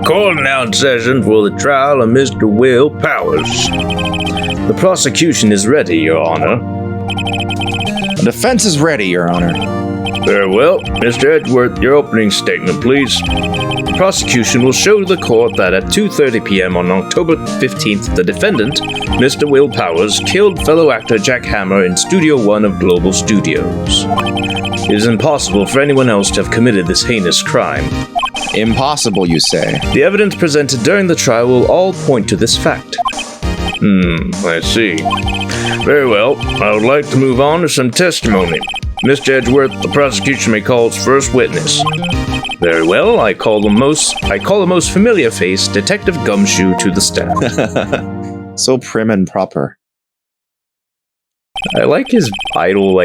Court now in session for the trial of Mr. Will Powers. The prosecution is ready, Your Honor. The defense is ready, Your Honor. Very well. Mr. Edgeworth, your opening statement, please. The prosecution will show to the court that at 2:30 p.m. on October 15th, the defendant, Mr. Will Powers, killed fellow actor Jack Hammer in Studio 1 of Global Studios. It is impossible for anyone else to have committed this heinous crime. Impossible, you say? The evidence presented during the trial will all point to this fact. I see. Very well. I would like to move on to some testimony. Mr. Edgeworth, the prosecution may call its first witness. Very well. I call the most familiar face, Detective Gumshoe, to the stand. So prim and proper. I like his idle,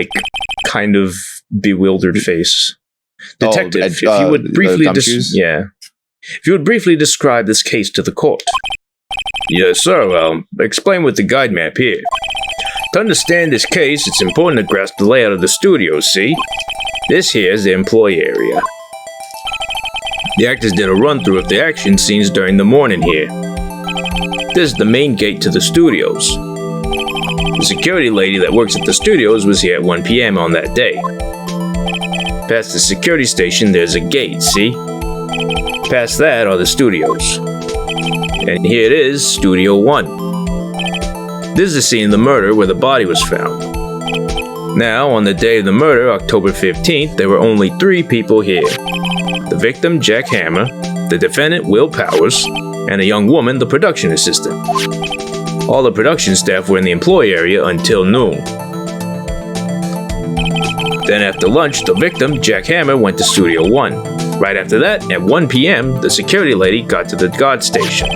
kind of bewildered face. Detective, if you would briefly if you would briefly describe this case to the court. Yes, sir. I'll explain with the guide map here. To understand this case, it's important to grasp the layout of the studio, see? This here is the employee area. The actors did a run-through of the action scenes during the morning here. This is the main gate to the studios. The security lady that works at the studios was here at 1 p.m. on that day. Past the security station, there's a gate, see? Past that are the studios. And here it is, Studio 1. This is the scene of the murder where the body was found. Now, on the day of the murder, October 15th, there were only 3 people here. The victim, Jack Hammer, the defendant, Will Powers, and a young woman, the production assistant. All the production staff were in the employee area until noon. Then after lunch, the victim, Jack Hammer, went to Studio 1. Right after that, at 1 p.m., the security lady got to the guard station.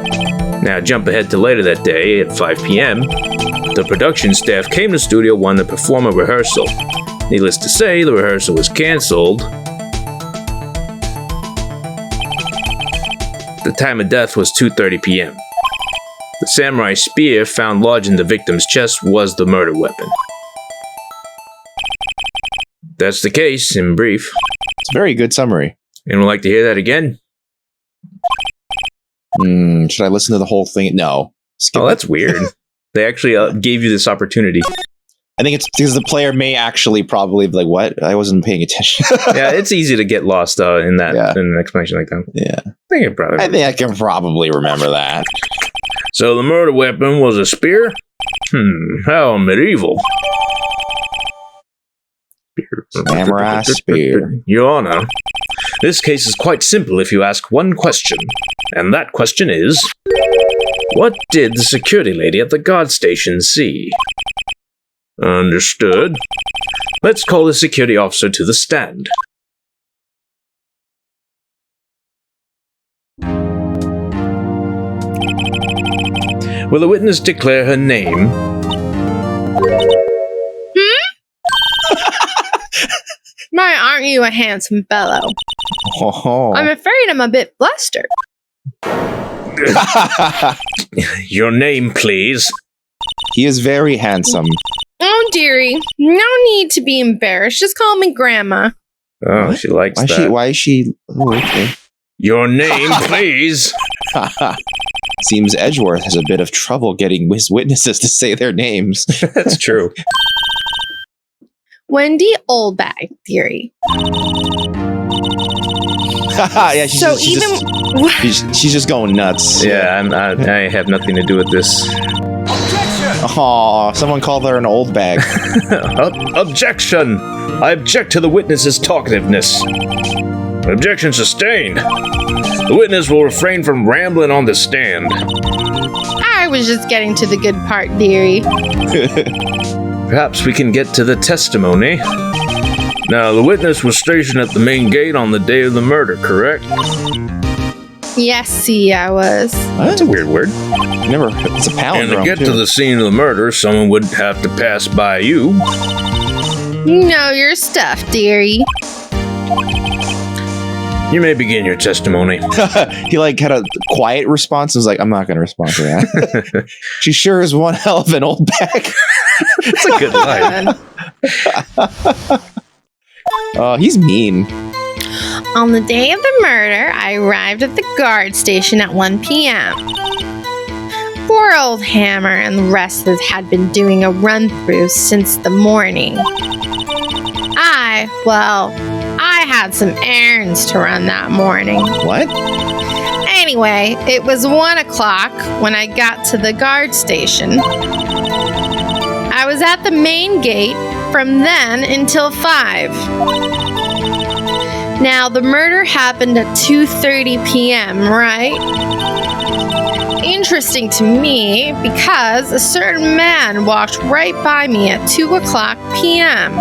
Now jump ahead to later that day, at 5 p.m., the production staff came to Studio 1 to perform a rehearsal. Needless to say, the rehearsal was cancelled. The time of death was 2:30 p.m. The samurai spear found lodged in the victim's chest was the murder weapon. That's the case, in brief. It's a very good summary. Anyone like to hear that again? Should I listen to the whole thing? No. Skip that's weird. They actually gave you this opportunity. I think it's because the player may actually probably be like, what? I wasn't paying attention. Yeah, it's easy to get lost in in an explanation like that. Yeah. I think I can probably remember that. So the murder weapon was a spear? How medieval. Samurai spear. Your Honor, this case is quite simple if you ask one question. And that question is, what did the security lady at the guard station see? Understood. Let's call the security officer to the stand. Will the witness declare her name? My, aren't you a handsome fellow? Oh. I'm afraid I'm a bit flustered. Your name, please. He is very handsome. Oh, dearie. No need to be embarrassed. Just call me Grandma. Oh, she likes that. Why is she... Oh, okay. Your name, please. Seems Edgeworth has a bit of trouble getting his witnesses to say their names. That's true. Wendy Oldbag, dearie. Yeah, she's just going nuts. Yeah, I have nothing to do with this. Aw, someone called her an old bag. Objection! I object to the witness's talkativeness. Objection sustained. The witness will refrain from rambling on the stand. I was just getting to the good part, dearie. Perhaps we can get to the testimony. Now, the witness was stationed at the main gate on the day of the murder, correct? Yes, see, I was. That's a weird word. It's a palindrome. And to get to the scene of the murder, someone would have to pass by you. Know your stuff, dearie. You may begin your testimony. He had a quiet response and was like, I'm not going to respond to that. She sure is one hell of an old bag. That's a good line. He's mean. On the day of the murder, I arrived at the guard station at 1 p.m. Poor old Hammer and the rest of us had been doing a run-through since the morning. I had some errands to run that morning. What? Anyway, it was 1 o'clock when I got to the guard station. I was at the main gate from then until 5. Now, the murder happened at 2:30 p.m., right? Interesting to me because a certain man walked right by me at 2 o'clock p.m.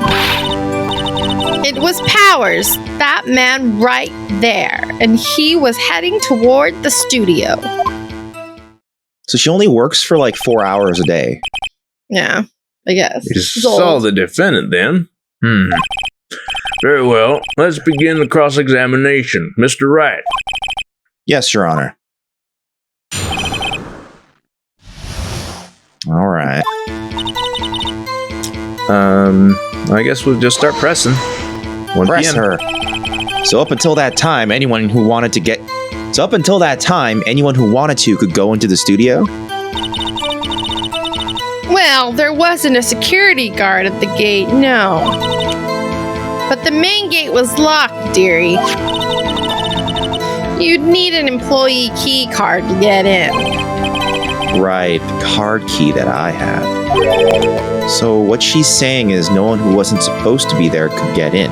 It was Powers, that man right there, and he was heading toward the studio. So she only works for like 4 hours a day. Yeah, I guess. You saw the defendant then? Very well. Let's begin the cross-examination. Mr. Wright. Yes, Your Honor. All right. I guess we'll just start pressing. Press her. So up until that time, anyone who wanted to could go into the studio? Well, there wasn't a security guard at the gate, no. But the main gate was locked, dearie. You'd need an employee key card to get in. Right, the card key that I have. So what she's saying is no one who wasn't supposed to be there could get in.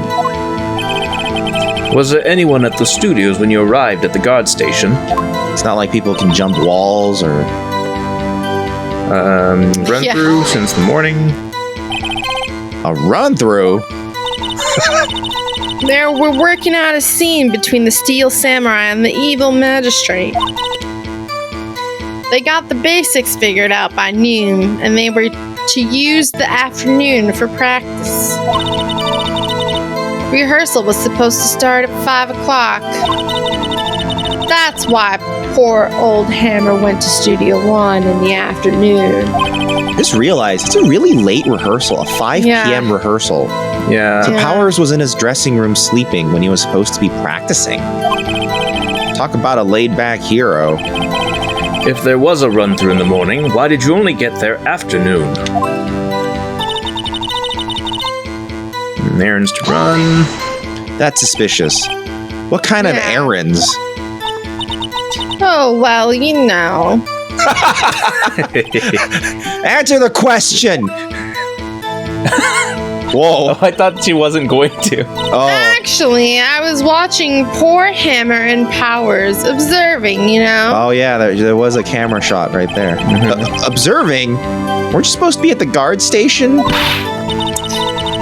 Was there anyone at the studios when you arrived at the guard station? It's not like people can jump walls or... run-through since the morning? A run-through? We're working out a scene between the Steel Samurai and the evil magistrate. They got the basics figured out by noon, and they were to use the afternoon for practice. Rehearsal was supposed to start at 5 o'clock. That's why poor old Hammer went to Studio 1 in the afternoon. Just realized it's a really late rehearsal, a 5 p.m. rehearsal. Yeah. So Powers was in his dressing room sleeping when he was supposed to be practicing. Talk about a laid-back hero. If there was a run-through in the morning, why did you only get there afternoon? Errands to run. That's suspicious. What kind of errands? Oh, well, you know. Answer the question! Whoa. Oh, I thought she wasn't going to. Oh. Actually, I was watching poor Hammer and Powers observing, you know? Oh, yeah, there was a camera shot right there. Observing? Weren't you supposed to be at the guard station?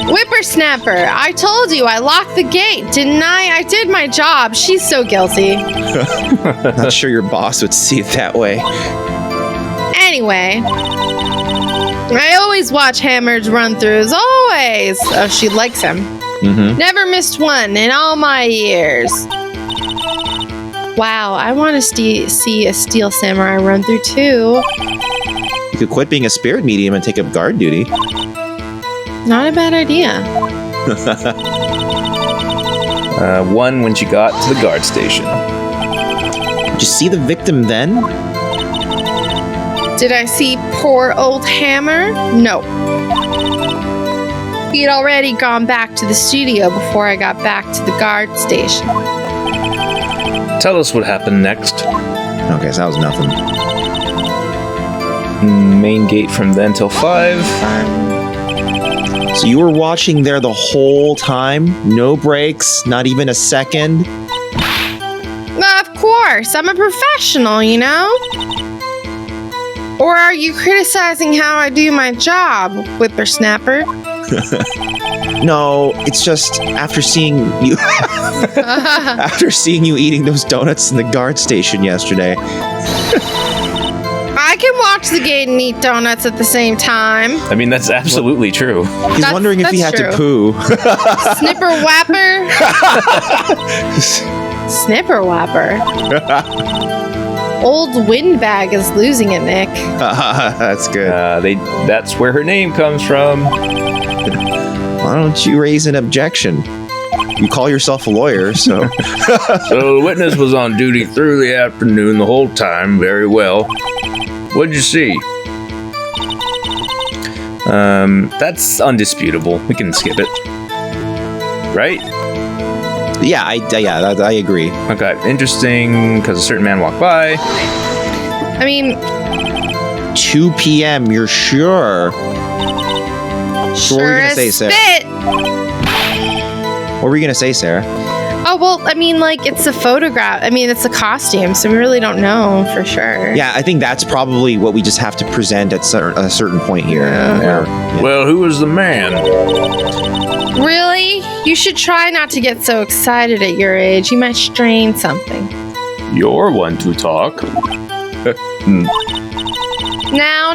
Whippersnapper, I told you I locked the gate, didn't I? I did my job. She's so guilty. Not sure your boss would see it that way. Anyway, I always watch Hammer's run-throughs, always. Oh, she likes him. Mm-hmm. Never missed one in all my years. Wow, I want to see a Steel Samurai run-through too. You could quit being a spirit medium and take up guard duty. Not a bad idea. One when she got to the guard station. Did you see the victim then? Did I see poor old Hammer? No. He'd already gone back to the studio before I got back to the guard station. Tell us what happened next. Okay, so that was nothing. Main gate from then till 5. So you were watching there the whole time? No breaks? Not even a second? Of course, I'm a professional, you know? Or are you criticizing how I do my job, Whippersnapper? No, it's just after seeing you eating those donuts in the guard station yesterday. I can watch the gate and eat donuts at the same time. I mean, that's absolutely true. He's wondering if he had to poo. Snipper Whapper? Snipper Whapper? Old Windbag is losing it, Nick. That's good. That's where her name comes from. Why don't you raise an objection? You call yourself a lawyer, so... So the witness was on duty through the afternoon the whole time. Very well. What'd you see? That's undisputable. We can skip it. Right? Yeah, I agree. Okay, interesting, because a certain man walked by. I mean... 2 p.m., you're sure? So what were you going to say, Sarah? What were you going to say, Sarah? Oh, well, I mean, like, it's a photograph. I mean, it's a costume, so we really don't know for sure. Yeah, I think that's probably what we just have to present at a certain point here. Yeah. Well, who was the man? Really? You should try not to get so excited at your age. You might strain something. You're one to talk.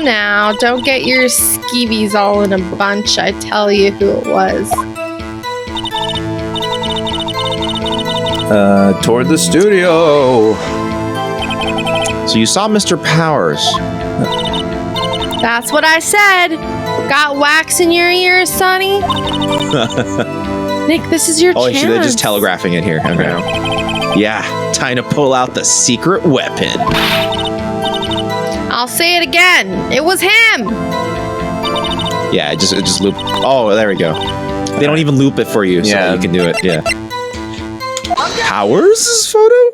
Now, don't get your skeevies all in a bunch. I tell you who it was. Toward the studio. So you saw Mr. Powers. That's what I said. Got wax in your ears, Sonny? Nick, this is your chance. Oh, they're just telegraphing it here. Okay. Yeah, time to pull out the secret weapon. I'll say it again. It was him. Yeah, it just loop. Oh, there we go. They don't even loop it for you, so that you can do it. Yeah. Powers' photo?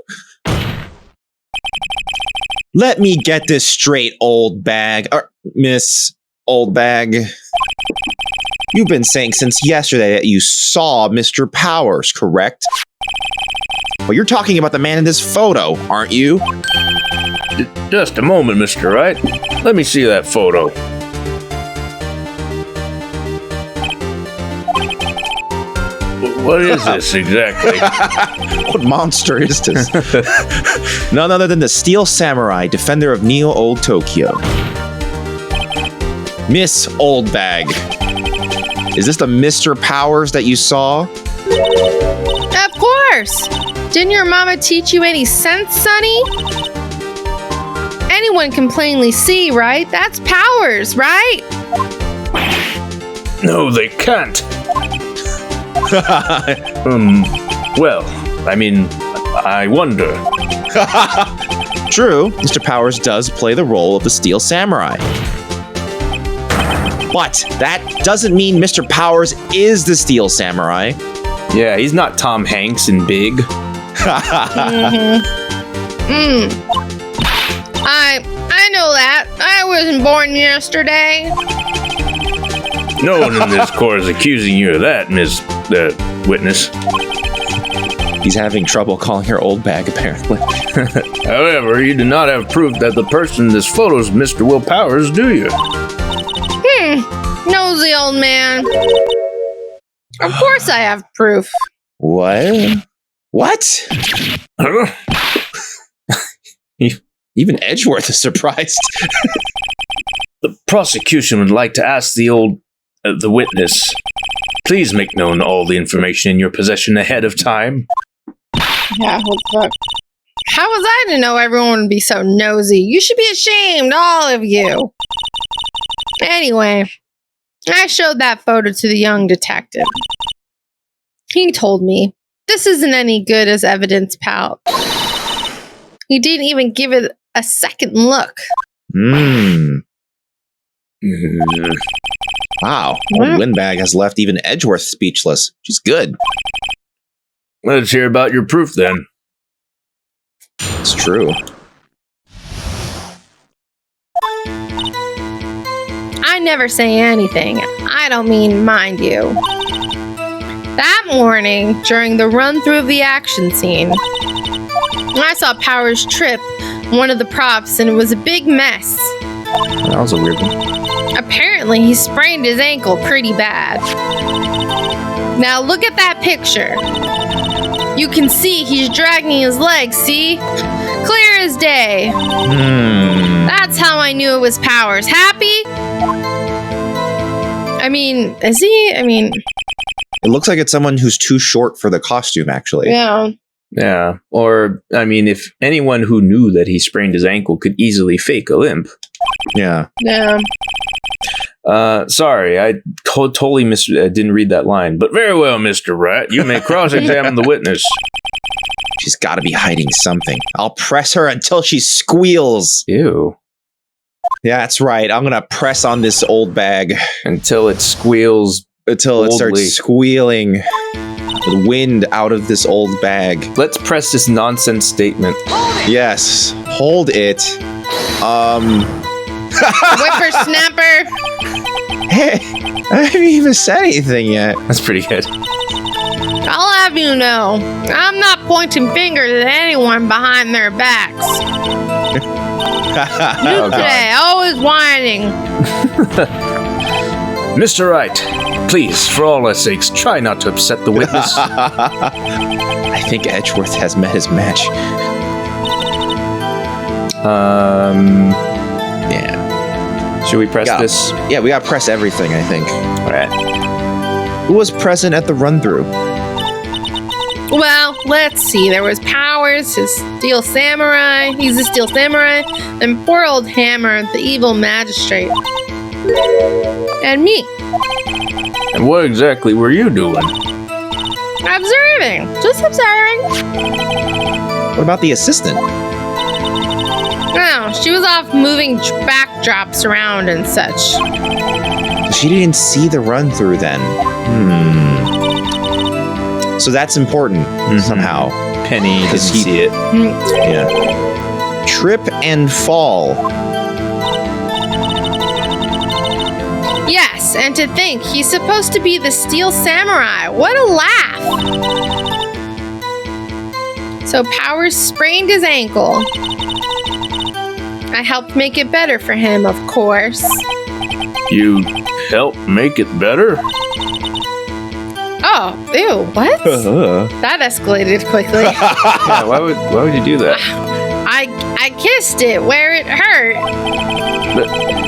Let me get this straight, Oldbag. Or Miss Oldbag. You've been saying since yesterday that you saw Mr. Powers, correct? Well, you're talking about the man in this photo, aren't you? Just a moment, Mr. Wright. Let me see that photo. What is this exactly? What monster is this? None other than the Steel Samurai, defender of Neo Old Tokyo. Miss Oldbag. Is this the Mr. Powers that you saw? Of course. Didn't your mama teach you any sense, Sonny? Anyone can plainly see, right? That's Powers, right? No, they can't. Well, I mean, I wonder. True, Mr. Powers does play the role of the Steel Samurai. But that doesn't mean Mr. Powers is the Steel Samurai. Yeah, he's not Tom Hanks in Big. I know that. I wasn't born yesterday. No one in this court is accusing you of that, Miss Witness. He's having trouble calling her Oldbag, apparently. However, you do not have proof that the person in this photo is Mr. Will Powers, do you? Nosy old man. Of course I have proof. What? What? Huh? Even Edgeworth is surprised. The prosecution would like to ask the witness, please make known all the information in your possession ahead of time. Yeah, what the fuck? How was I to know everyone would be so nosy? You should be ashamed, all of you. Anyway, I showed that photo to the young detective. He told me, this isn't any good as evidence, pal. He didn't even give it a second look. Wow, Old Windbag has left even Edgeworth speechless. She's good. Let's hear about your proof, then. It's true. I never say anything. I don't mean mind you. That morning, during the run-through of the action scene, I saw Powers trip one of the props, and it was a big mess. That was a weird one. Apparently, he sprained his ankle pretty bad. Now, look at that picture. You can see he's dragging his legs, see? Clear as day. That's how I knew it was Powers. Happy? I mean, is he? I mean... It looks like it's someone who's too short for the costume, actually. Yeah. Yeah. Or, I mean, if anyone who knew that he sprained his ankle could easily fake a limp. Yeah. Yeah. Sorry, I totally didn't read that line. But very well, Mr. Wright. You may cross-examine the witness. She's got to be hiding something. I'll press her until she squeals. Ew. Yeah, that's right. I'm going to press on this old bag. Until it squeals. Until it starts squealing. The wind out of this old bag. Let's press this nonsense statement. Yes. Hold it. Whippersnapper. Hey, I haven't even said anything yet. That's pretty good. I'll have you know, I'm not pointing fingers at anyone behind their backs. You today, always whining. Mr. Wright, please, for all our sakes, try not to upset the witness. I think Edgeworth has met his match. Yeah. Should we press this? Yeah, we gotta press everything, I think. All right. Who was present at the run-through? Well, let's see. There was Powers, his steel samurai. He's a steel samurai. Then poor old Hammer, the evil magistrate. And me. And what exactly were you doing? Observing. Just observing. What about the assistant? Oh, she was off moving backdrops around and such. She didn't see the run-through then. So that's important somehow. Penny didn't see it. Yeah. Trip and fall. Yes, and to think he's supposed to be the steel samurai. What a laugh! So Powers sprained his ankle. I helped make it better for him, of course. You helped make it better? Oh, ew, what? That escalated quickly. Yeah, why would you do that? I kissed it where it hurt.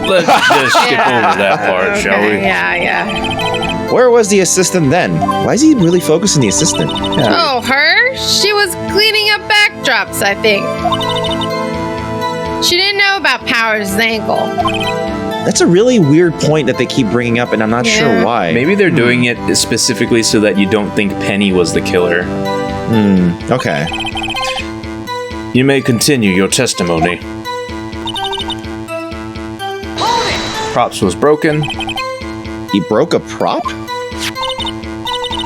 Let's just skip over that part, shall we? Yeah. Where was the assistant then? Why is he really focused on the assistant? Yeah. Oh, her? She was cleaning up backdrops, I think. She didn't know about Powers' ankle. That's a really weird point that they keep bringing up, and I'm not sure why. Maybe they're doing it specifically so that you don't think Penny was the killer. Okay. You may continue your testimony. Props was broken. He broke a prop?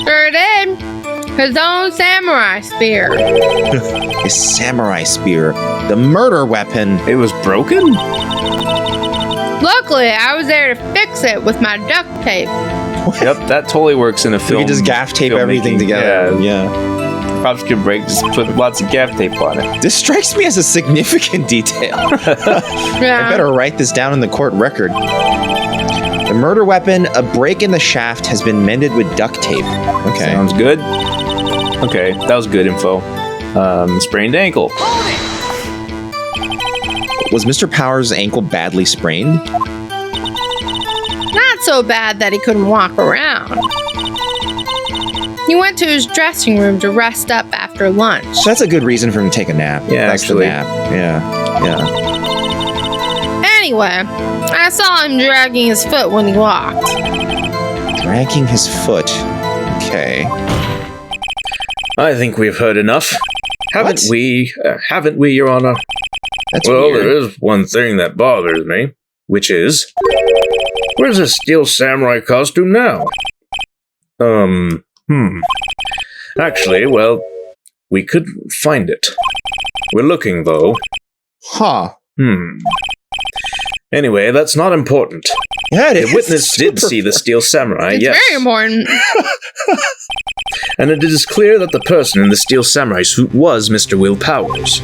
Sure did. His own samurai spear. His samurai spear. The murder weapon. It was broken? Luckily, I was there to fix it with my duct tape. Yep, that totally works in a film. You can just gaff tape everything together. Yeah. Props can break, just put lots of gaff tape on it. This strikes me as a significant detail. Yeah. I better write this down in the court record. The murder weapon, a break in the shaft, has been mended with duct tape. Okay. Sounds good. Okay, that was good info. Sprained ankle. Was Mr. Powers' ankle badly sprained? Not so bad that he couldn't walk around. He went to his dressing room to rest up after lunch. So that's a good reason for him to take a nap. Yeah, That's actually. the nap. Yeah. Anyway, I saw him dragging his foot when he walked. Dragging his foot. Okay. I think we've heard enough. Haven't we, Your Honor? That's well, weird. there is one thing that bothers me, which is, where's the steel samurai costume now? Actually, well, we couldn't find it. We're looking, though. Huh. Anyway, that's not important. Yeah, it is. The witness did see the steel samurai, It's yes. very important. And it is clear that the person in the steel samurai suit was Mr. Will Powers.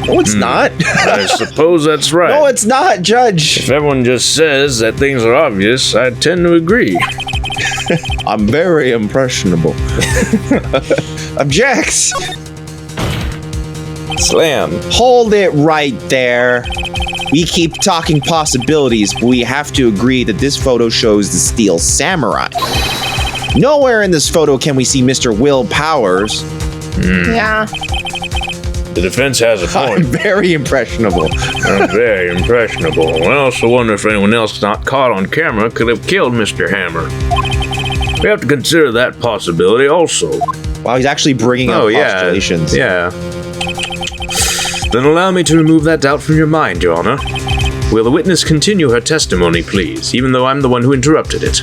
No, it's not. I suppose that's right. No, it's not, Judge. If everyone just says that things are obvious, I tend to agree. I'm very impressionable. Objects. Slam. Hold it right there. We keep talking possibilities, but we have to agree that this photo shows the steel samurai. Nowhere in this photo can we see Mr. Will Powers. Yeah. The defense has a point. I'm very impressionable. I'm very impressionable. I also wonder if anyone else not caught on camera could have killed Mr. Hammer. We have to consider that possibility also. Wow, he's actually bringing up postulations. Yeah. Then allow me to remove that doubt from your mind, Your Honor. Will the witness continue her testimony, please, even though I'm the one who interrupted it?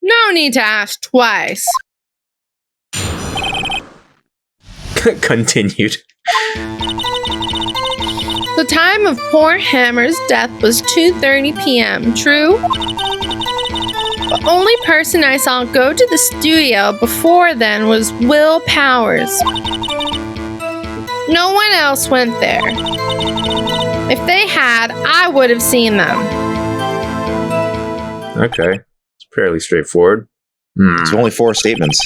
No need to ask twice. Continued. The time of poor Hammer's death was 2:30 p.m., true? The only person I saw go to the studio before then was Will Powers. No one else went there. If they had, I would have seen them. Okay. It's fairly straightforward. It's only 4 statements.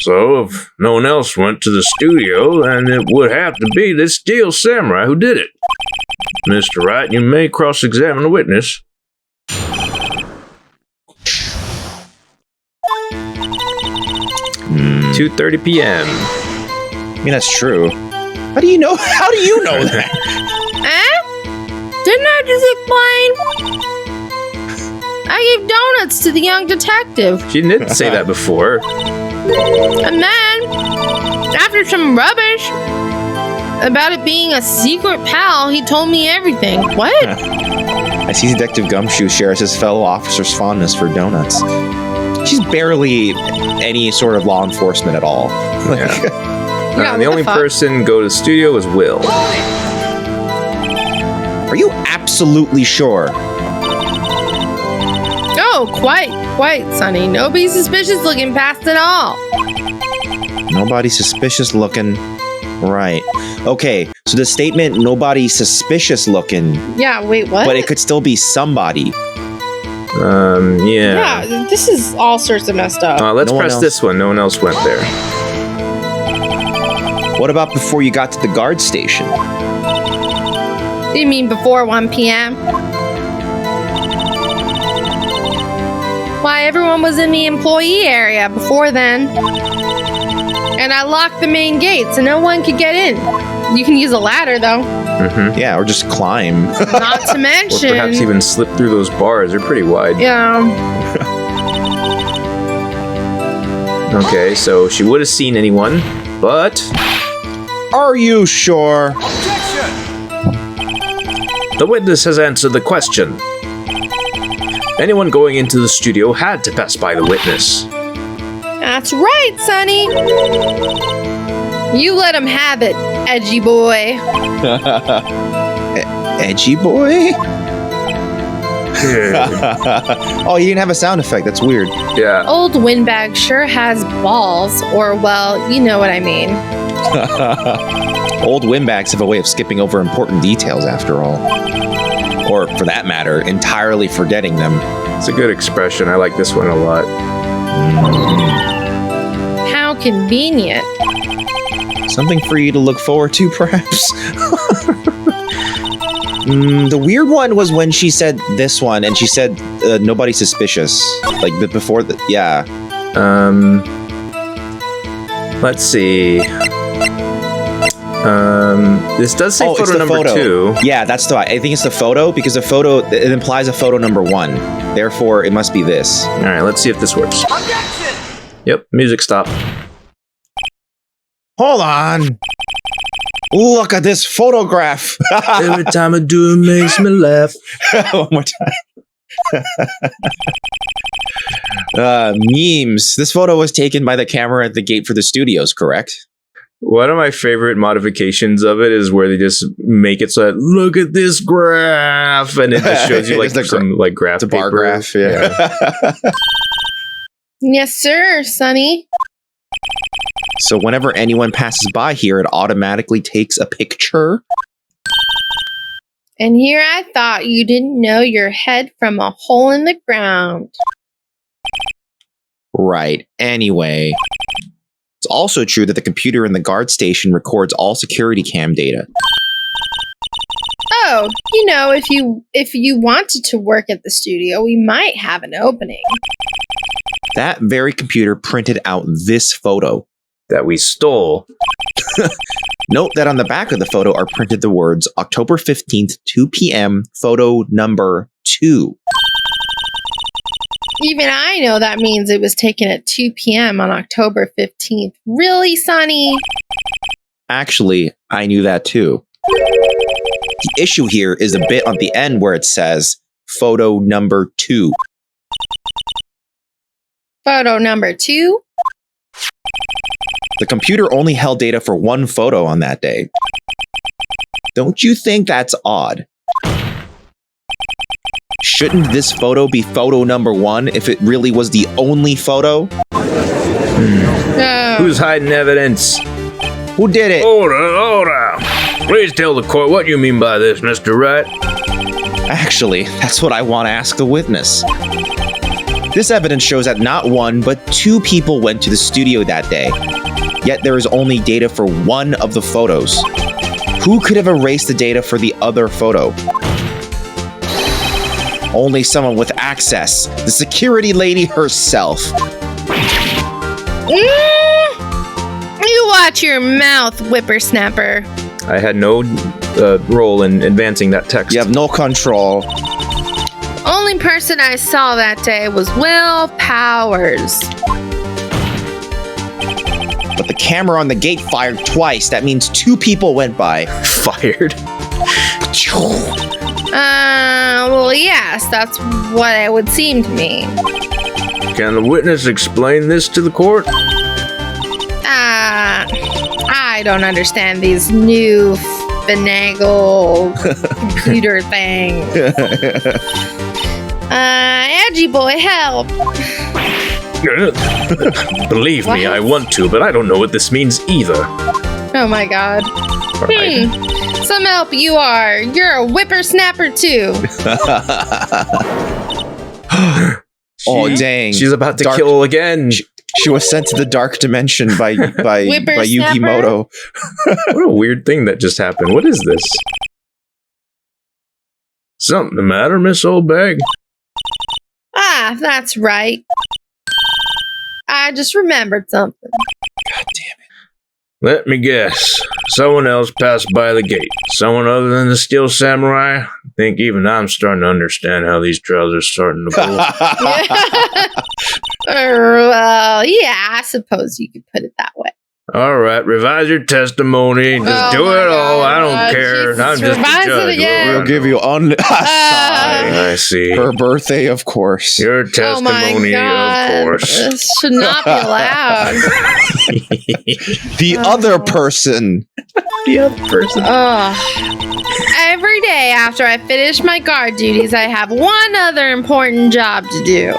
So, if no one else went to the studio, then it would have to be this Steel Samurai who did it. Mr. Wright, you may cross-examine the witness. 2:30 p.m. I mean, that's true. How do you know? How do you know that? Didn't I just explain? I gave donuts to the young detective. She didn't say that before. And then, after some rubbish about it being a secret pal, he told me everything. What? I see Detective Gumshoe shares his fellow officer's fondness for donuts. She's barely any sort of law enforcement at all. Yeah, the only person go to the studio was Will. Are you absolutely sure? Oh, quite, Sonny. Nobody suspicious looking past it all. Nobody suspicious looking. Right. Okay, so the statement, nobody suspicious looking. Yeah, wait, what? But it could still be somebody. Yeah. Yeah, this is all sorts of messed up. Let's press this one. No one else went there. What about before you got to the guard station? You mean before 1 p.m.? Why, everyone was in the employee area before then. And I locked the main gate so no one could get in. You can use a ladder, though. Mm-hmm. Yeah, or just climb. Not to mention... Or perhaps even slip through those bars. They're pretty wide. Yeah. Okay, so she would have seen anyone, but... Are you sure? The witness has answered the question. Anyone going into the studio had to pass by the witness. That's right, Sonny. You let him have it, edgy boy. Edgy boy? Oh, you didn't have a sound effect. That's weird. Yeah. Old Windbag sure has balls, or, well, you know what I mean. Old windbags have a way of skipping over important details, after all. Or, for that matter, entirely forgetting them. It's a good expression. I like this one a lot. How convenient. Something for you to look forward to, perhaps? The weird one was when she said this one, and she said nobody suspicious. Like, before the... Yeah. Let's see. This does say photo number 2. Yeah, that's the... I think it's the photo, because the photo... It implies a photo number 1. Therefore, it must be this. Alright, let's see if this works. Yep, music stop. Hold on. Look at this photograph. Every time I do it makes me laugh. One more time. Memes. This photo was taken by the camera at the gate for the studios, correct? One of my favorite modifications of it is where they just make it so that, look at this graph, and it just shows you like some like graph. It's a bar graph, yeah. Yes, sir, Sonny. So whenever anyone passes by here, it automatically takes a picture. And here I thought you didn't know your head from a hole in the ground. Right. Anyway, it's also true that the computer in the guard station records all security cam data. Oh, you know, if you wanted to work at the studio, we might have an opening. That very computer printed out this photo. That we stole. Note that on the back of the photo are printed the words October 15th, 2 p.m., photo number 2. Even I know that means it was taken at 2 p.m. on October 15th. Really, Sonny? Actually, I knew that too. The issue here is a bit on the end where it says photo number 2. Photo number 2? The computer only held data for one photo on that day. Don't you think that's odd? Shouldn't this photo be photo number 1 if it really was the only photo? No. Who's hiding evidence? Who did it? Order! Please tell the court what you mean by this, Mr. Wright. Actually, that's what I want to ask the witness. This evidence shows that not 1, but 2 people went to the studio that day. Yet there is only data for one of the photos. Who could have erased the data for the other photo? Only someone with access. The security lady herself. You watch your mouth, whippersnapper. I had no role in advancing that text. You have no control. Only person I saw that day was Will Powers. But the camera on the gate fired twice. That means 2 people went by. Fired? Well, yes, that's what it would seem to me. Can the witness explain this to the court? I don't understand these new finagle computer things. Edgy boy, help. Believe me, I want to, but I don't know what this means either. Oh my god. Right. Some help you are. You're a whippersnapper too. Oh dang! She's about to kill again. She was sent to the dark dimension by Yukimoto. What a weird thing that just happened. What is this? Something the matter, Miss Oldbag? That's right. I just remembered something. God damn it. Let me guess. Someone else passed by the gate. Someone other than the Steel Samurai? I think even I'm starting to understand how these trails are starting to go. Well, yeah, I suppose you could put it that way. All right, revise your testimony. Just do it all. I don't care. Jesus, I'm just a judge. We'll give you I see. her birthday, of course. Your testimony, of course. This should not be allowed. The other person. The other person. Every day after I finish my guard duties, I have one other important job to do.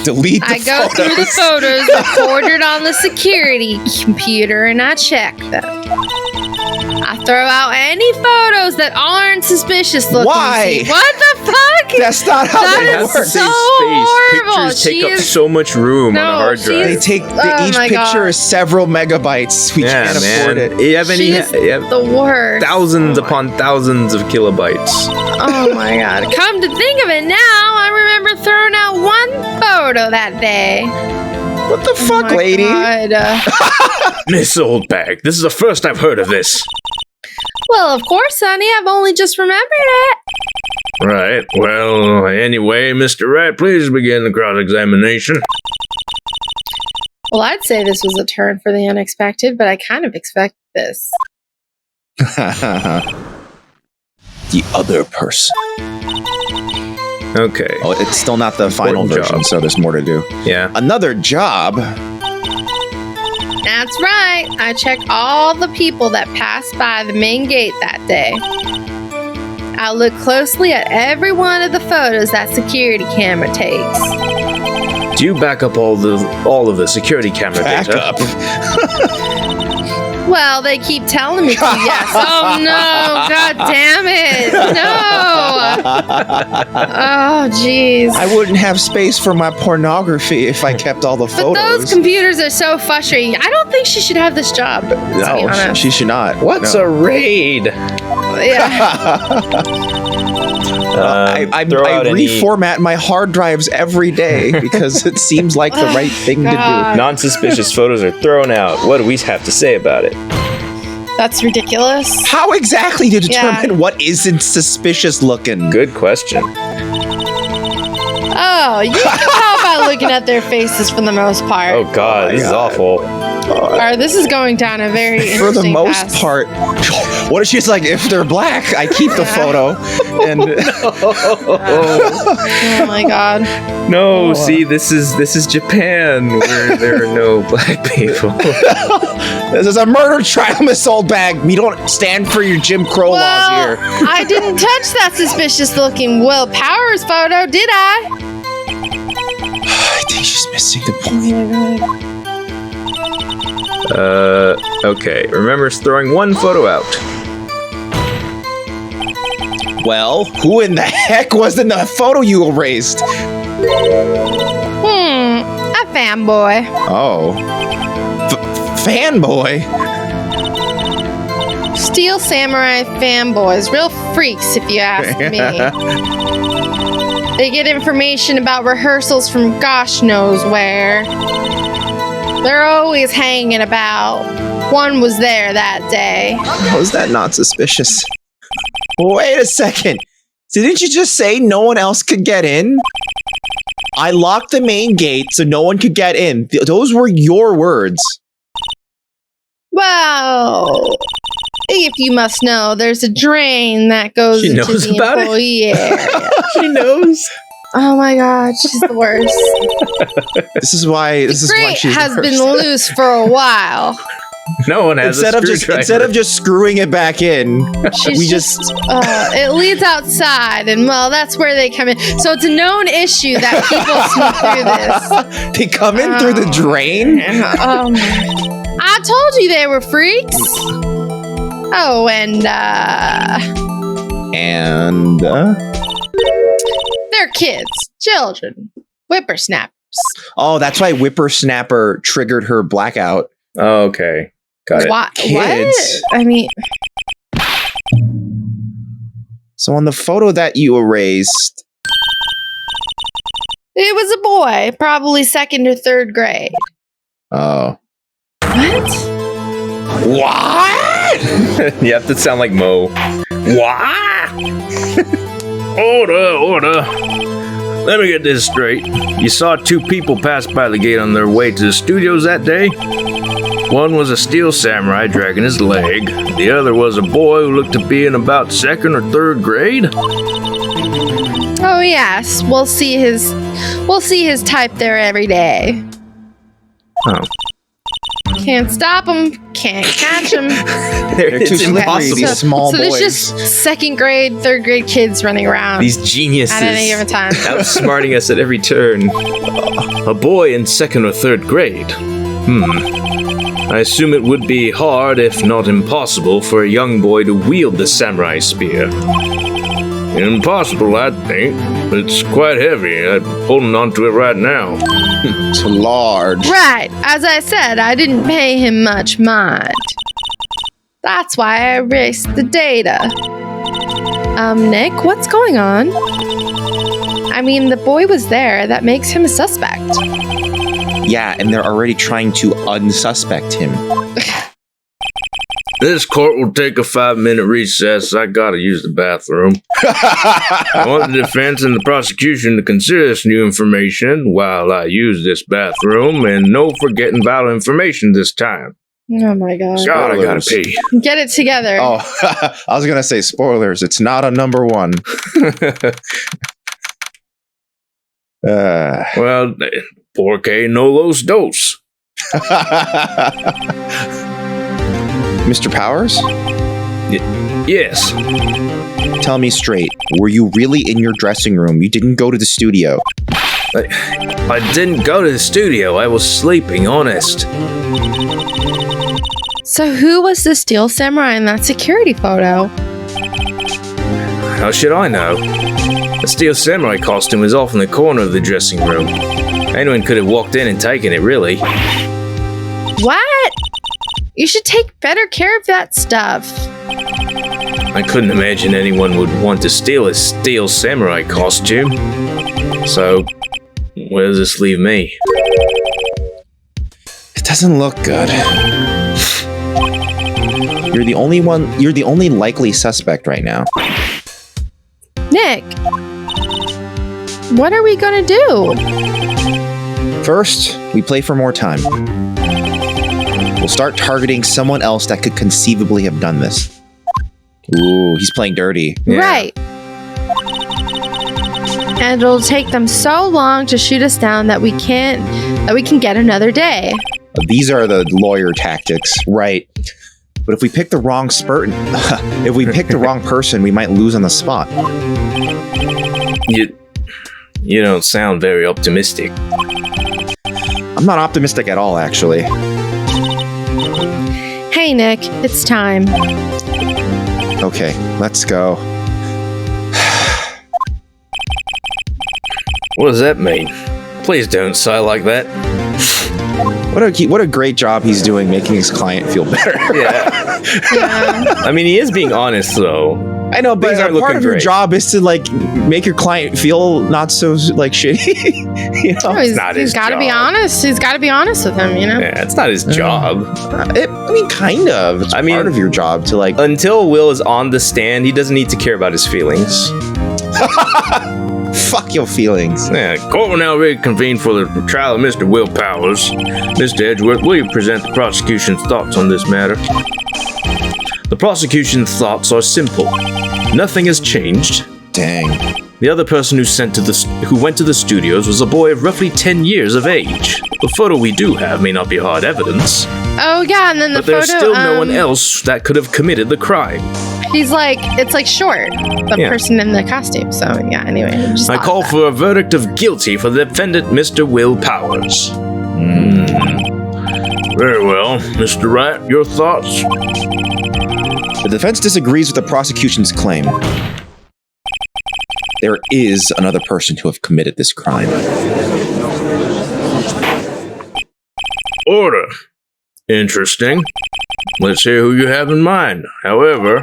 Delete the I go photos. through the photos recorded on the security computer and I check them. I throw out any photos that aren't suspicious looking. Why? What the fuck? That's not how That they is work. so Space. horrible. Pictures take She up is- so much room on a hard she drive. is- Each my picture God. is several megabytes. We can't afford it. You have any? She is You have the worst. thousands upon thousands of kilobytes. Oh my god. Come to think of it now, I remember throwing out one photo that day. What the fuck, Oh my lady? God. Miss Oldbag, this is the first I've heard of this. Well, of course, Sonny. I've only just remembered it. Right. Well, anyway, Mr. Wright, please begin the cross-examination. Well, I'd say this was a turn for the unexpected, but I kind of expected this. The other person. Okay. Oh, it's still not the final Important version, job. so there's more to do. Yeah. Another job? That's right. I checked all the people that passed by the main gate that day. I looked closely at every one of the photos that security camera takes. Do you back up all of the security camera Back data? up. Well, they keep telling me to, yes. Oh, no. God damn it. No. Oh, jeez. I wouldn't have space for my pornography if I kept all the But photos. those computers are so frustrating. I don't think she should have this job. To be No, honest. she should not. What's No. a raid? Yeah. I reformat my hard drives every day because it seems like the right thing to do. God. Non-suspicious photos are thrown out. What do we have to say about it? That's ridiculous. How exactly do you determine what isn't suspicious looking? Good question. Oh, you can tell by looking at their faces for the most part. Oh God, this is awful. This is going down a very interesting For the most path. part. What if she's like, if they're black, I keep the photo. And Oh my God. No, see, this is Japan, where there are no black people. This is a murder trial, Miss Oldbag. We don't stand for your Jim Crow laws here. I didn't touch that suspicious looking Will Powers photo, did I? I think she's missing the point. Okay. Remembers throwing one photo out. Well, who in the heck was in the photo you erased? A fanboy. Oh. Fanboy? Steel Samurai fanboys. Real freaks, if you ask me. They get information about rehearsals from gosh knows where. They're always hanging about. One was there that day. How is that not suspicious? Wait a second. Didn't you just say no one else could get in? I locked the main gate so no one could get in. Those were your words. Well, if you must know, there's a drain that goes into the employee area. She knows. Oh my God, she's the worst. This is why she's has the worst. been loose for a while. No one has instead of just screwing it back in, it leads outside, and well, that's where they come in. So it's a known issue that people sneak through this. They come in through the drain? I told you they were freaks. Oh, and they're kids, children, whippersnappers. Oh, that's why whippersnapper triggered her blackout. Oh, okay. Got it. Kids. What? I mean, so on the photo that you erased, it was a boy, probably 2nd or 3rd grade. Oh. What? You have to sound like Mo. What? Order. Let me get this straight. You saw 2 people pass by the gate on their way to the studios that day? One was a steel samurai dragging his leg. The other was a boy who looked to be in about 2nd or 3rd grade. Oh yes, we'll see his type there every day. Oh. Can't stop him, can't catch him. They're too slippery, these small boys. So there's just 2nd grade, 3rd grade kids running around. These geniuses. At any given time. Outsmarting us at every turn. A boy in 2nd or 3rd grade. I assume it would be hard, if not impossible, for a young boy to wield the samurai spear. Impossible, I think. It's quite heavy. I'm holding onto it right now. It's large. Right. As I said, I didn't pay him much mind. That's why I erased the data. Nick, what's going on? I mean, the boy was there. That makes him a suspect. Yeah, and they're already trying to unsuspect him. This court will take a 5-minute recess. I gotta use the bathroom. I want the defense and the prosecution to consider this new information while I use this bathroom, and no forgetting vital information this time. Oh my God. God, I gotta pee. Get it together. Oh, I was gonna say spoilers. It's not a number 1. Well, porque no los dos. Mr. Powers? Yes. Tell me straight. Were you really in your dressing room? You didn't go to the studio. I didn't go to the studio. I was sleeping, honest. So who was the steel samurai in that security photo? How should I know? The steel samurai costume was off in the corner of the dressing room. Anyone could have walked in and taken it, really. What? You should take better care of that stuff. I couldn't imagine anyone would want to steal a steel samurai costume. So, where does this leave me? It doesn't look good. You're the only likely suspect right now. Nick, what are we gonna do? First, we play for more time. We'll start targeting someone else that could conceivably have done this. Ooh, he's playing dirty. Yeah. Right. And it'll take them so long to shoot us down that we can get another day. These are the lawyer tactics, right? But if we pick the wrong person, we might lose on the spot. You don't sound very optimistic. I'm not optimistic at all, actually. Hey, Nick, it's time. Okay, let's go. What does that mean? Please don't sigh like that. What a great job he's doing making his client feel better. Yeah. I mean, he is being honest, though. I know, but part of your job is to make your client feel not so shitty. You know? No, he's got to be honest. He's got to be honest with him. You know. Yeah, it's not his job. Kind of. It's part of your job to Until Will is on the stand, he doesn't need to care about his feelings. Fuck your feelings. Yeah, court will now reconvene for the trial of Mr. Will Powers. Mr. Edgeworth, will you present the prosecution's thoughts on this matter? The prosecution's thoughts are simple. Nothing has changed. Dang. The other person who went to the studios was a boy of roughly 10 years of age. The photo we do have may not be hard evidence. Oh yeah, and then the photo. But there's still no one else that could have committed the crime. It's short, the person in the costume. So yeah, anyway. I call for a verdict of guilty for the defendant, Mr. Will Powers. Very well. Mr. Wright, your thoughts? The defense disagrees with the prosecution's claim. There is another person who have committed this crime. Order. Interesting. Let's hear who you have in mind. However,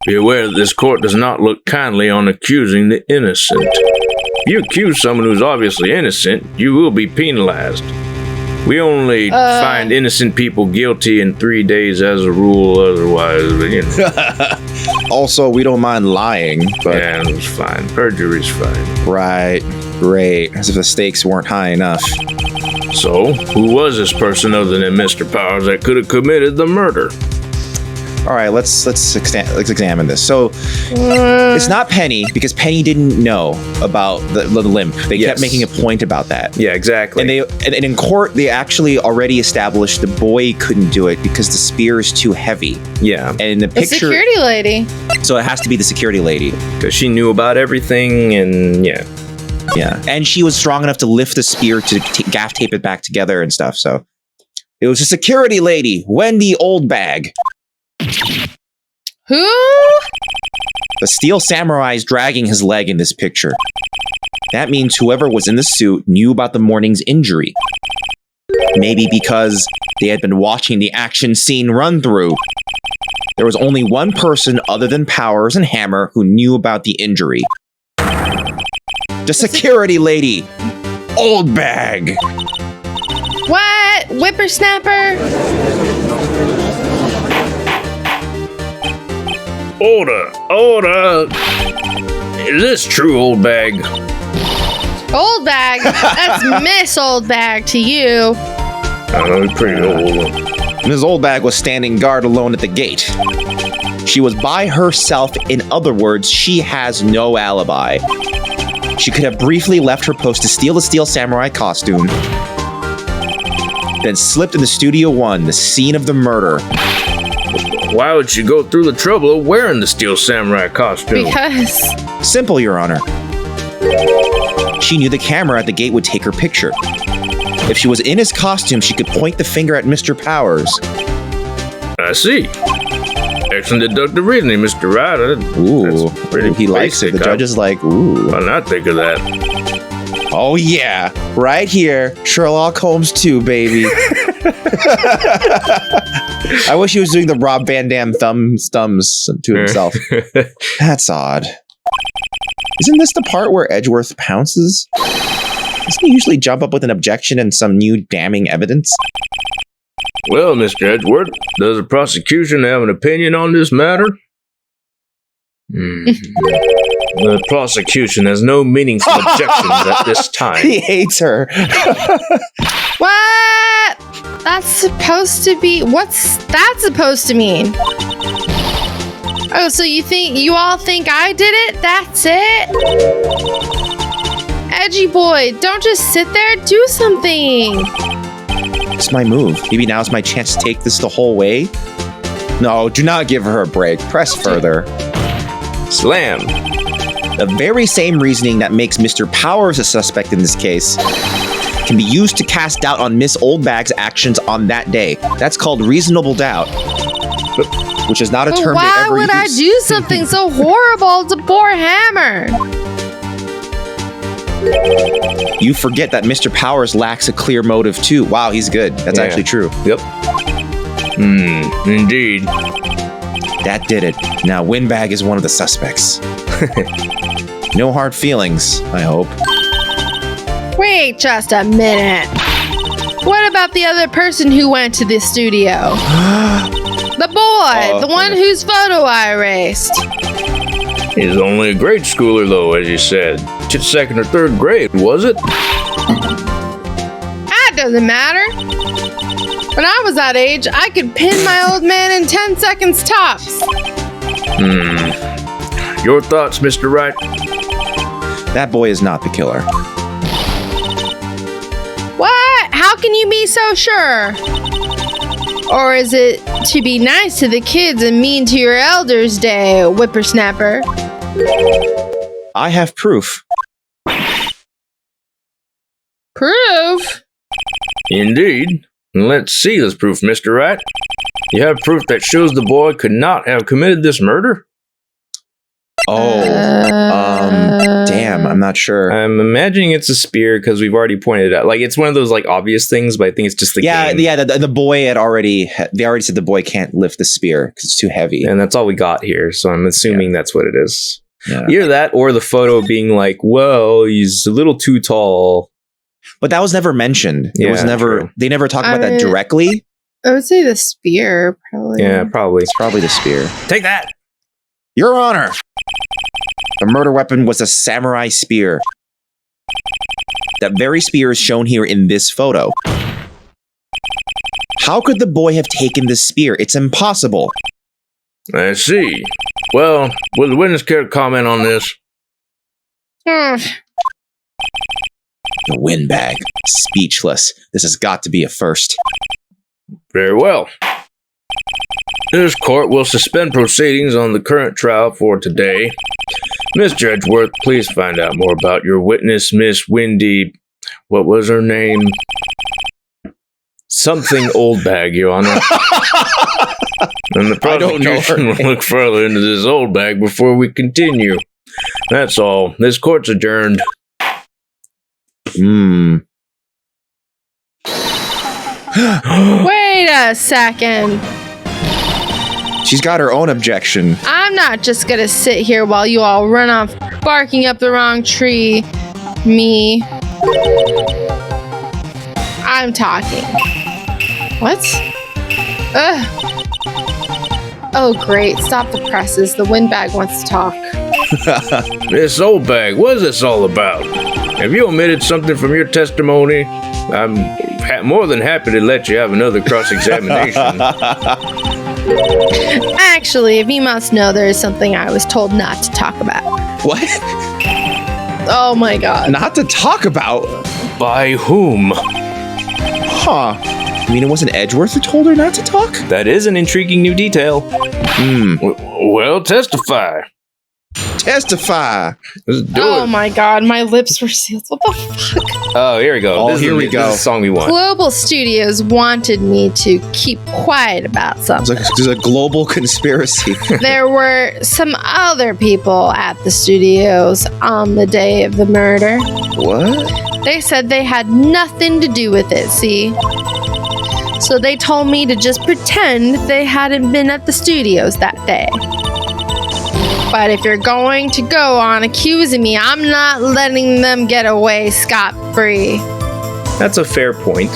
be aware that this court does not look kindly on accusing the innocent. If you accuse someone who's obviously innocent, you will be penalized. We only find innocent people guilty in 3 days as a rule, otherwise, Also, we don't mind lying, but... Yeah, it's fine. Perjury's fine. Right. Great. As if the stakes weren't high enough. So, who was this person other than Mr. Powers that could have committed the murder? All right, let's examine this. So, it's not Penny, because Penny didn't know about the limp. They kept making a point about that. Yeah, exactly. And in court, they actually already established the boy couldn't do it because the spear is too heavy. Yeah. And in the picture... The security lady. So it has to be the security lady. Because she knew about everything, and yeah. Yeah. And she was strong enough to lift the spear to gaff tape it back together and stuff, so... It was a security lady, Wendy Oldbag. Who? The steel samurai is dragging his leg in this picture. That means whoever was in the suit knew about the morning's injury. Maybe because they had been watching the action scene run through. There was only one person other than Powers and Hammer who knew about the injury. The security lady, Oldbag. What? Whippersnapper? Order! Is this true, Oldbag? Oldbag? That's Miss Oldbag to you. I'm pretty old. Ms. Oldbag was standing guard alone at the gate. She was by herself. In other words, she has no alibi. She could have briefly left her post to steal the steel samurai costume, then slipped into Studio 1, the scene of the murder. Why would she go through the trouble of wearing the steel samurai costume? Because... Simple, Your Honor. She knew the camera at the gate would take her picture. If she was in his costume, she could point the finger at Mr. Powers. I see. Excellent deductive reasoning, Mr. Wright. Ooh, he likes it. The judge is like, ooh. Why not think of that? Oh yeah, right here, Sherlock Holmes 2, baby. I wish he was doing the Rob Van Dam thumbs to himself. That's odd. Isn't this the part where Edgeworth pounces? Doesn't he usually jump up with an objection and some new damning evidence? Well, Mr. Edgeworth, does the prosecution have an opinion on this matter? The prosecution has no meaningful objections at this time. He hates her. What? That's supposed to be... What's that supposed to mean? Oh, so you all think I did it? That's it? Edgy boy, don't just sit there. Do something. It's my move. Maybe now's my chance to take this the whole way. No, do not give her a break. Press further. Slam. The very same reasoning that makes Mr. Powers a suspect in this case can be used to cast doubt on Miss Oldbag's actions on that day. That's called reasonable doubt, which is not a term they ever use. Why would I do something so horrible to poor Hammer? You forget that Mr. Powers lacks a clear motive too. Wow, he's good. That's actually true. Yep. Indeed. That did it. Now Windbag is one of the suspects. No hard feelings, I hope. Wait just a minute. What about the other person who went to the studio? The boy, the one whose photo I erased. He's only a grade schooler, though, as you said. Just second or third grade, was it? That doesn't matter. When I was that age, I could pin my old man in 10 seconds tops. Your thoughts, Mr. Wright? That boy is not the killer. What? How can you be so sure? Or is it to be nice to the kids and mean to your elders day, whippersnapper? I have proof. Proof? Indeed. Let's see this proof, Mr. Wright. You have proof that shows the boy could not have committed this murder? Damn, I'm not sure. I'm imagining it's a spear because we've already pointed it out. Like, it's one of those, like, obvious things, but I think it's just the game. The boy they already said the boy can't lift the spear because it's too heavy. And that's all we got here, so I'm assuming that's what it is. Yeah. Either that or the photo being like, well, he's a little too tall. But that was never mentioned. It was never. True. They never talked about that directly. I would say the spear, probably. Yeah, probably. It's probably the spear. Take that! Your Honor! The murder weapon was a samurai spear. That very spear is shown here in this photo. How could the boy have taken this spear? It's impossible. I see. Well, will the witness care to comment on this? The Windbag. Speechless. This has got to be a first. Very well. This court will suspend proceedings on the current trial for today. Mr. Edgeworth, please find out more about your witness, Miss Windy... What was her name? Something Oldbag, Your Honor. And the prosecution will look further into this Oldbag before we continue. That's all. This court's adjourned. Wait a second. She's got her own objection. I'm not just gonna sit here while you all run off barking up the wrong tree. Me. I'm talking. What? Ugh. Oh, great. Stop the presses. The Windbag wants to talk. This Oldbag, what is this all about? Have you omitted something from your testimony? I'm more than happy to let you have another cross-examination. Actually, if you must know, there is something I was told not to talk about. What? Oh my god. Not to talk about? By whom? Huh. I mean, it wasn't Edgeworth who told her not to talk? That is an intriguing new detail. Well, testify. Testify. Let's do Oh it. my god, my lips were sealed. What the fuck? Oh, here we go. Oh, here we go. This is the song we want. Global Studios wanted me to keep quiet about something. There's a global conspiracy. There were some other people at the studios on the day of the murder. What? They said they had nothing to do with it, see? So they told me to just pretend they hadn't been at the studios that day. But if you're going to go on accusing me, I'm not letting them get away scot-free. That's a fair point.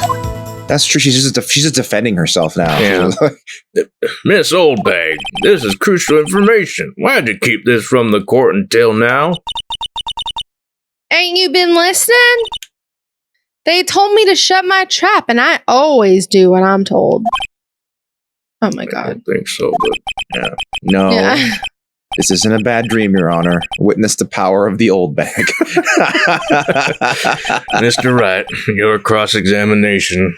That's true. She's just defending herself now. Yeah. Miss Oldbag, this is crucial information. Why'd you keep this from the court until now? Ain't you been listening? They told me to shut my trap, and I always do what I'm told. Oh my god. I don't think so, but yeah. No. Yeah. This isn't a bad dream, Your Honor. Witness the power of the Oldbag. Mr. Wright, your cross-examination.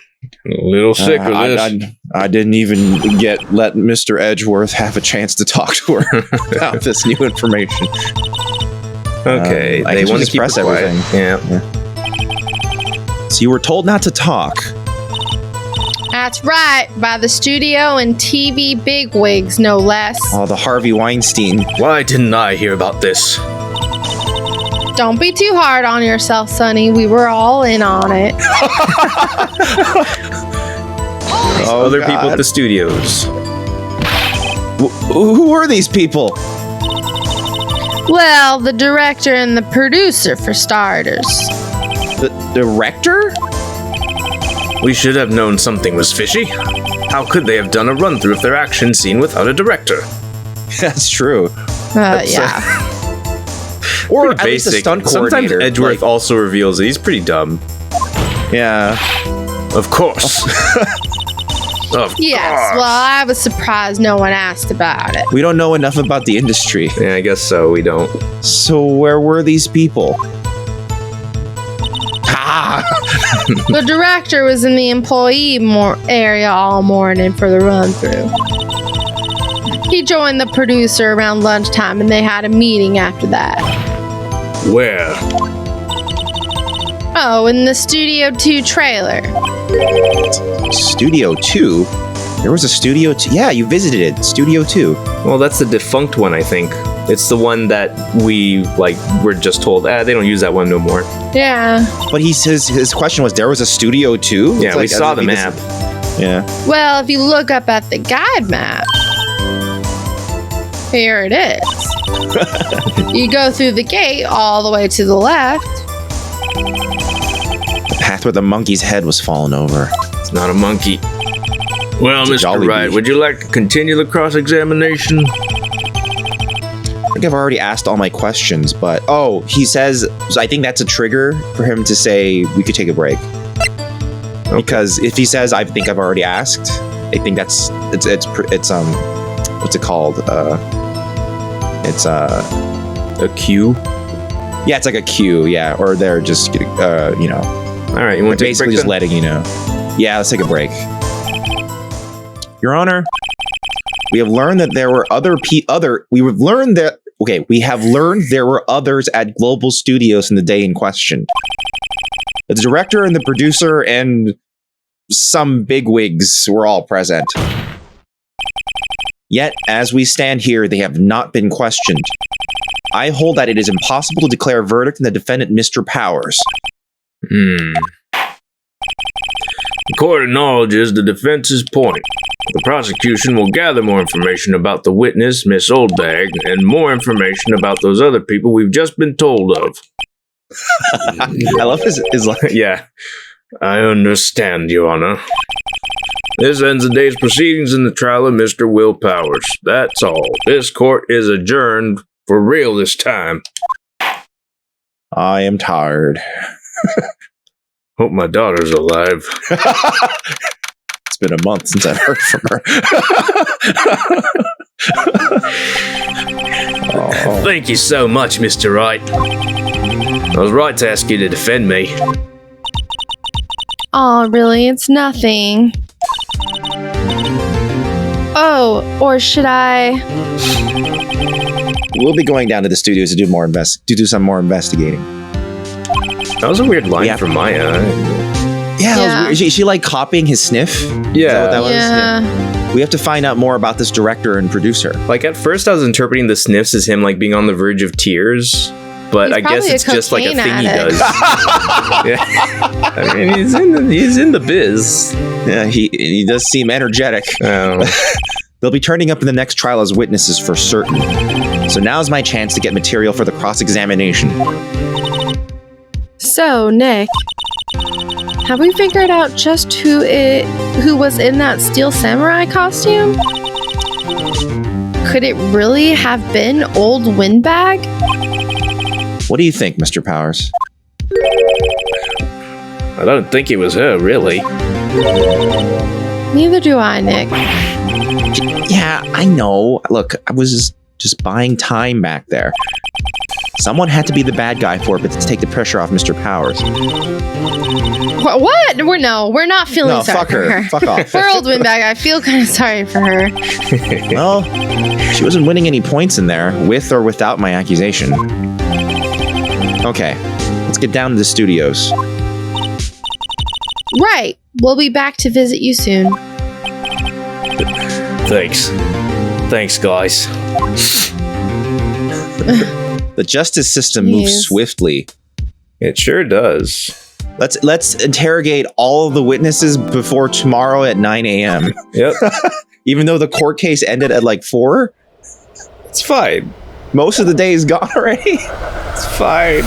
A little sick of this. I didn't even let Mr. Edgeworth have a chance to talk to her about this new information. Okay, they want to keep it quiet. Everything. Yeah. So you were told not to talk. That's right, by the studio and TV bigwigs, no less. Oh, the Harvey Weinstein. Why didn't I hear about this? Don't be too hard on yourself, Sonny. We were all in on it. Other people at the studios. Who are these people? Well, the director and the producer, for starters. The director? We should have known something was fishy. How could they have done a run-through of their action scene without a director? That's true. Yeah. Or at least a stunt coordinator. Sometimes Edgeworth also reveals that he's pretty dumb. Yeah. Of course. Yes, well, I was surprised no one asked about it. We don't know enough about the industry. Yeah, I guess so, we don't. So where were these people? The director was in the employee area all morning for the run-through. He joined the producer around lunchtime, and they had a meeting after that. Where? Oh, in the Studio 2 trailer. Studio 2? There was a Studio 2? Yeah, you visited it. Studio 2. Well, that's the defunct one, I think. It's the one that we're just told, they don't use that one no more. Yeah. But his question was, there was a Studio 2? Yeah, we saw the map. Yeah. Well, if you look up at the guide map, here it is. You go through the gate all the way to the left. The path where the monkey's head was fallen over. It's not a monkey. Well, Mr. Wright, would you like to continue the cross-examination? I think I've already asked all my questions, but he says, so I think that's a trigger for him to say we could take a break. Okay. Because if he says I think I've already asked, I think it's what's it called? It's a cue. Yeah, it's like a cue. Yeah, or they're just All right, you want to basically just letting you know. Yeah, let's take a break. Your Honor, we have learned that there were we have learned there were others at Global Studios in the day in question. The director and the producer and some bigwigs were all present. Yet, as we stand here, they have not been questioned. I hold that it is impossible to declare a verdict in the defendant, Mr. Powers. The court acknowledges the defense's point. The prosecution will gather more information about the witness, Miss Oldbag, and more information about those other people we've just been told of. I love his line. Yeah, I understand, Your Honor. This ends the day's proceedings in the trial of Mr. Will Powers. That's all. This court is adjourned for real this time. I am tired. Hope my daughter's alive. It's been a month since I've heard from her. Thank you so much, Mr. Wright. I was right to ask you to defend me. Oh, really? It's nothing. Oh, or should I? We'll be going down to the studios to do some more investigating. That was a weird line from Maya. Yeah, that was weird. Is she like copying his sniff? Yeah. Is that what that was? Yeah. We have to find out more about this director and producer. Like, at first I was interpreting the sniffs as him, like, being on the verge of tears. But I guess it's just like a thing he does. Yeah. I mean, he's in the biz. Yeah, he does seem energetic. Oh. They'll be turning up in the next trial as witnesses for certain. So now's my chance to get material for the cross-examination. So, Nick, Have we figured out just who was in that steel samurai costume? Could it really have been old Windbag? What do you think, Mr. Powers? I don't think it was her, really. Neither do I, Nick. Yeah, I know. Look, I was just buying time back there. Someone had to be the bad guy for it, but to take the pressure off Mr. Powers. What? We're not feeling sorry fuck for her. Fuck off. For old Windbag, I feel kind of sorry for her. Well, she wasn't winning any points in there, with or without my accusation. Okay, let's get down to the studios. Right. We'll be back to visit you soon. Thanks. Thanks, guys. The justice system moves swiftly. It sure does. Let's interrogate all of the witnesses before tomorrow at 9 a.m. Yep. Even though the court case ended at like 4? It's fine. Most of the day is gone already. It's fine.